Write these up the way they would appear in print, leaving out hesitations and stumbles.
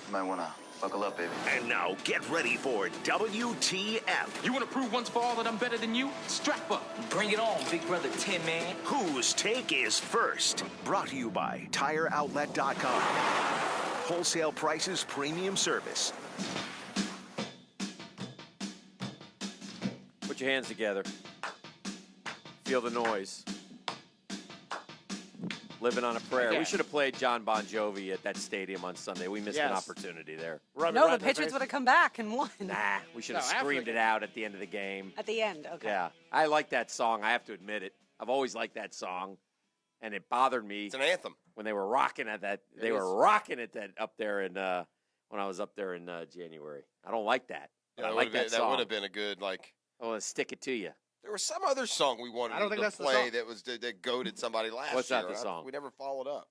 You might want to buckle up, baby. And now get ready for WTF. You want to prove once for all that I'm better than you? Strap up. Bring it on, Big Brother Tin Man. Whose take is first? Brought to you by TireOutlet.com. Wholesale prices, premium service. Put your hands together. Feel the noise. Living on a prayer. Okay. We should have played John Bon Jovi at that stadium on Sunday. We missed an opportunity there. No, the Patriots would have come back and won. Nah, we should have screamed it out at the end of the game. At the end, okay. Yeah, I like that song. I have to admit it. I've always liked that song, and it bothered me. It's an anthem. When they were rocking at that. They were rocking it that up there in when I was up there in January. I don't like that. Yeah, I like that song. That would have been a good I want to stick it to you. There was some other song we wanted to play that goaded somebody last year. What's that the song? We never followed up.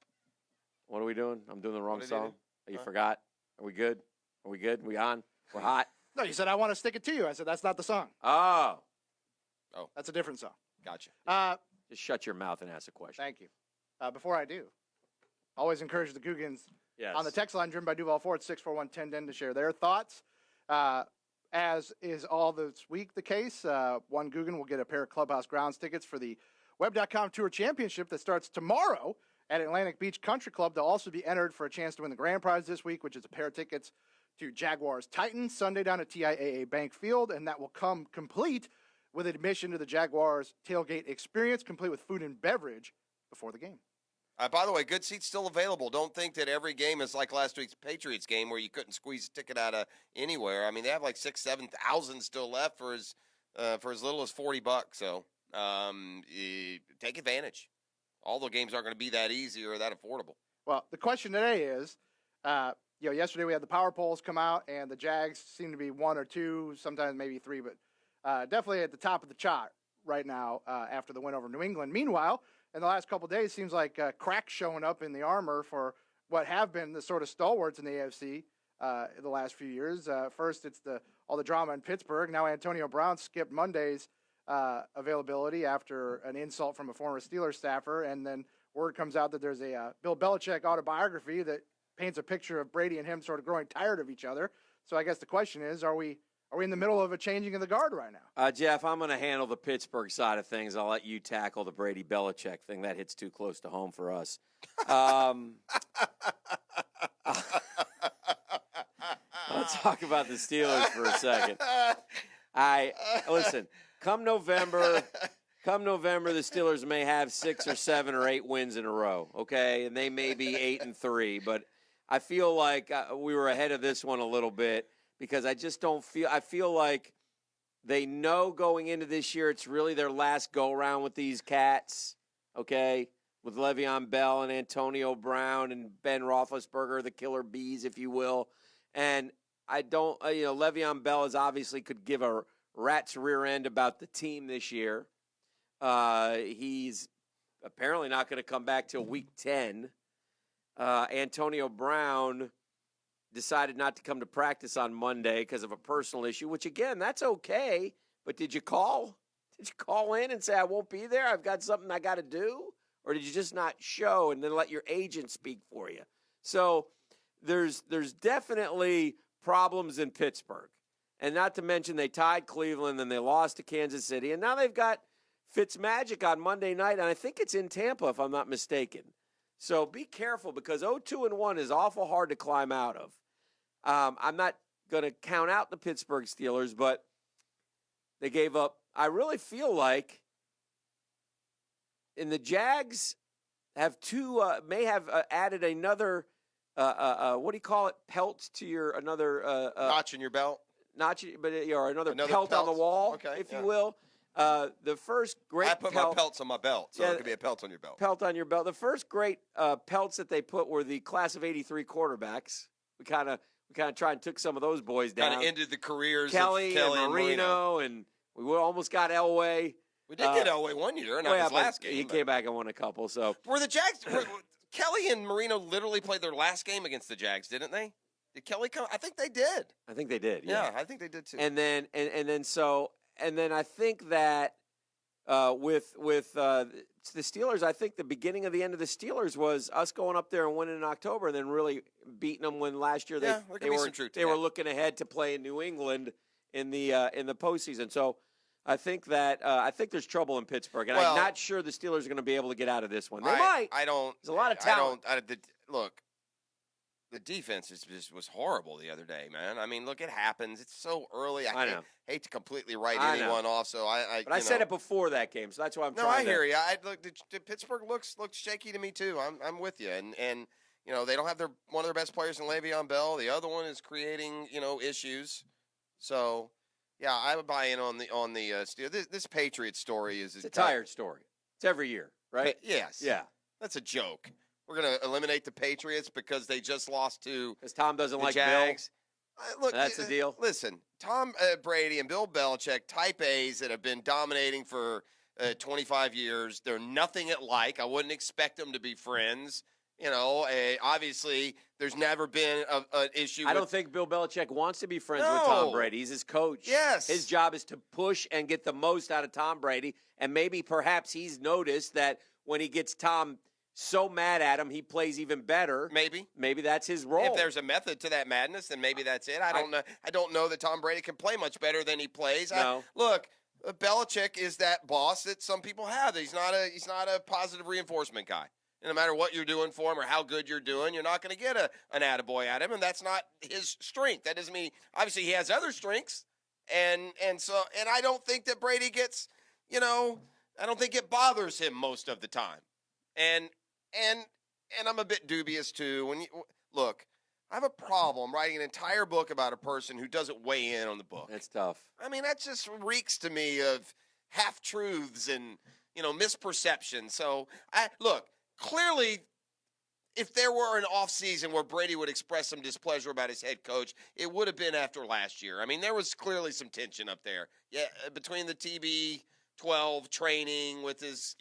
What are we doing? I'm doing the wrong song. You forgot? Are we good? Are we good? We on? We're hot? No, you said, I want to stick it to you. I said, that's not the song. Oh. That's a different song. Gotcha. Just shut your mouth and ask a question. Thank you. Before I do, always encourage the Googans on the text line driven by Duval Ford, 641-1010 to share their thoughts. As is all this week the case, one Guggen will get a pair of Clubhouse Grounds tickets for the Web.com Tour Championship that starts tomorrow at Atlantic Beach Country Club. They'll also be entered for a chance to win the grand prize this week, which is a pair of tickets to Jaguars Titans Sunday down at TIAA Bank Field, and that will come complete with admission to the Jaguars tailgate experience, complete with food and beverage before the game. By the way, good seats still available. Don't think that every game is like last week's Patriots game where you couldn't squeeze a ticket out of anywhere. I mean, they have like 6,000-7,000 still left for as little as $40. So take advantage. All the games aren't going to be that easy or that affordable. Well, the question today is, yesterday we had the power polls come out, and the Jags seem to be 1 or 2, sometimes maybe 3, but definitely at the top of the chart right now after the win over New England. Meanwhile, in the last couple of days, seems like cracks showing up in the armor for what have been the sort of stalwarts in the AFC in the last few years. First, it's all the drama in Pittsburgh. Now Antonio Brown skipped Monday's availability after an insult from a former Steelers staffer, and then word comes out that there's a Bill Belichick autobiography that paints a picture of Brady and him sort of growing tired of each other. So I guess the question is, are we in the middle of a changing of the guard right now? Jeff, I'm going to handle the Pittsburgh side of things. I'll let you tackle the Brady Belichick thing. That hits too close to home for us. Let's talk about the Steelers for a second. Listen. Come November, the Steelers may have 6 or 7 or 8 wins in a row. Okay, and they may be 8-3, but I feel like we were ahead of this one a little bit. Because I just don't feel – I feel like they know going into this year it's really their last go-around with these cats, okay, with Le'Veon Bell and Antonio Brown and Ben Roethlisberger, the killer bees, if you will. And I don't Le'Veon Bell is obviously could give a rat's rear end about the team this year. He's apparently not going to come back till week 10. Antonio Brown – decided not to come to practice on Monday because of a personal issue, which, again, that's okay. But did you call? Did you call in and say, I won't be there, I've got something I got to do? Or did you just not show and then let your agent speak for you? So there's definitely problems in Pittsburgh. And not to mention they tied Cleveland and they lost to Kansas City. And now they've got Fitzmagic on Monday night, and I think it's in Tampa if I'm not mistaken. So be careful because 0-2-1 is awful hard to climb out of. I'm not going to count out the Pittsburgh Steelers, but they gave up. I really feel like in the Jags have may have added another, what do you call it, pelt to your, another. Notch in your belt? Notch, but another pelt on the wall, if you will. The first great I put my pelts on my belt, so it could be a pelt on your belt. Pelt on your belt. The first great pelts that they put were the class of '83 quarterbacks. We kind of tried and took some of those boys down. Kind of ended the careers Kelly of Kelly and Marino, and we almost got Elway. We did get Elway one year, not his last game. He came back and won a couple. So were the Jags? Kelly and Marino literally played their last game against the Jags, didn't they? Did Kelly come? I think they did. I think they did. Yeah, I think they did too. And then I think that with the Steelers, I think the beginning of the end of the Steelers was us going up there and winning in October, and then really beating them when last year there could be some truth to they were that. looking ahead to play in New England in the postseason. So I think there's trouble in Pittsburgh, and I'm not sure the Steelers are going to be able to get out of this one. They might. I don't. There's a lot of talent. Look, the defense was horrible the other day, man. I mean, look, it happens. It's so early. I know. Hate to completely write I know. anyone off. So But I said it before that game, so that's why I'm No, trying I to. hear you. Look, the Pittsburgh looks shaky to me too. I'm with you, and they don't have one of their best players in Le'Veon Bell. The other one is creating issues. So yeah, I would buy in on the Steelers. This Patriots story is It's a tired story. It's every year, right? Yes. Yeah. That's a joke. We're going to eliminate the Patriots because they just lost to Because Tom doesn't the like Jags. Look, That's the deal? Listen, Tom Brady and Bill Belichick, type A's that have been dominating for 25 years. They're nothing alike. I wouldn't expect them to be friends. Obviously, there's never been an issue. I don't think Bill Belichick wants to be friends with Tom Brady. He's his coach. Yes. His job is to push and get the most out of Tom Brady. And maybe perhaps he's noticed that when he gets Tom so mad at him, he plays even better. Maybe that's his role. If there's a method to that madness, then maybe that's it. I don't know. I don't know that Tom Brady can play much better than he plays. No. Look, Belichick is that boss that some people have. He's not a positive reinforcement guy. And no matter what you're doing for him or how good you're doing, you're not going to get an attaboy at him, and that's not his strength. That doesn't mean obviously he has other strengths, and I don't think that Brady gets, I don't think it bothers him most of the time, and I'm a bit dubious too. Look, I have a problem writing an entire book about a person who doesn't weigh in on the book. That's tough. I mean, that just reeks to me of half truths and misperception. So look. Clearly, if there were an offseason where Brady would express some displeasure about his head coach, it would have been after last year. I mean, there was clearly some tension up there. Yeah, between the TB12 training with his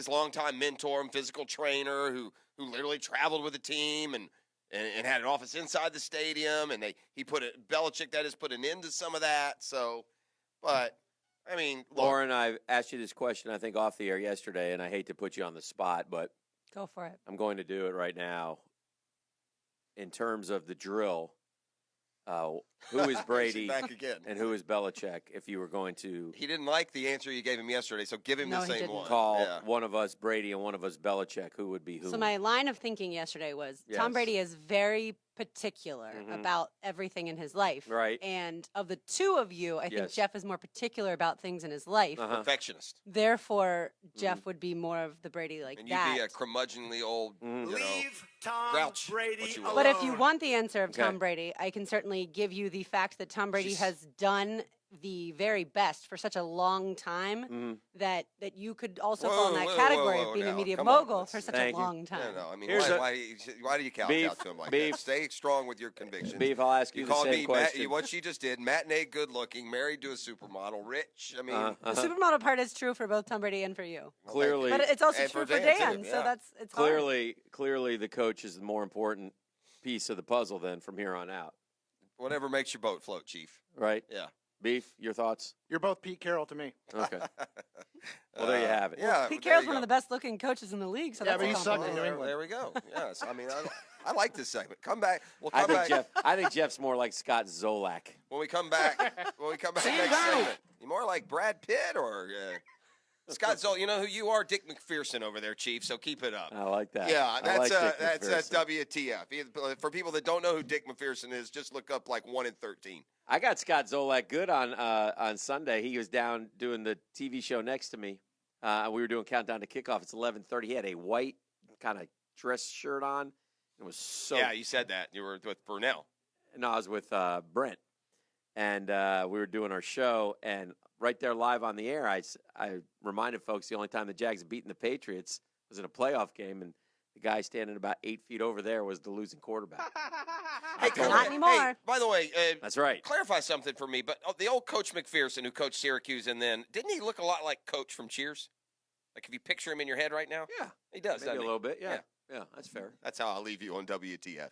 longtime mentor and physical trainer who literally traveled with the team and had an office inside the stadium, and Belichick put an end to some of that. So, but I mean, look. Lauren, I asked you this question, I think, off the air yesterday, and I hate to put you on the spot, but Go for it. I'm going to do it right now. In terms of the drill, who is Brady back again. and who is Belichick? If you were going to He didn't like the answer you gave him yesterday, so give him No, the he same didn't. one. call Yeah. one of us Brady and one of us Belichick, who would be who? So my line of thinking yesterday was Tom Yes. Brady is very particular about everything in his life. Right. And of the two of you, I think Yes. Jeff is more particular about things in his life. Perfectionist. Therefore, Jeff would be more of the Brady like And you'd that. be a curmudgeonly old, Leave Tom grouch, Brady what you will. But if you want the answer of Okay. Tom Brady, I can certainly give you the fact that Tom Brady She's- has done the very best for such a long time that you could also fall in that Whoa, category whoa, of being a now, media come on, mogul let's- for such Thank a you. long time. No, I mean, Here's why do you count Beef, out to him like beef. that? Stay strong with your convictions. Beef, I'll ask you the called same me question. what she just did. Matinee, good looking, married to a supermodel, rich. I mean, The supermodel part is true for both Tom Brady and for you. Clearly, But it's also And true for for Dan, Dan, too, so yeah. it's hard. clearly, the coach is the more important piece of the puzzle then from here on out, whatever makes your boat float, Chief. right? Yeah. Beef, your thoughts? You're both Pete Carroll to me. Okay. Well, there you have it. Yeah, Pete there Carroll's you one go. of the best looking coaches in the league, so Yeah, that's but a he sucked in compliment. New England. There we go. Yes, I mean, I like this segment. Come back. We'll I come think back I think Jeff's more like Scott Zolak. when we come back. Next segment. You more like Brad Pitt or Scott Zoll? You know who you are, Dick McPherson over there, Chief. So keep it up. I like that. Yeah, I like Dick that's McPherson. WTF. For people that don't know who Dick McPherson is, just look up like 1 in 13. I got Scott Zolak good on Sunday. He was down doing the TV show next to me. We were doing Countdown to Kickoff. It's 11:30. He had a white kind of dress shirt on. It was so. Yeah, you said that. You were with Brunel. No, I was with Brent, and we were doing our show. And right there, live on the air, I reminded folks the only time the Jags had beaten the Patriots was in a playoff game, and the guy standing about 8 feet over there was the losing quarterback. Hey, Not anymore. Hey, by the way, That's right. clarify something for me. But the old Coach McPherson, who coached Syracuse, and then didn't he look a lot like Coach from Cheers? Like if you picture him in your head right now, Yeah, he does. maybe doesn't a he? little bit. Yeah, that's fair. That's how I'll leave you on WTF.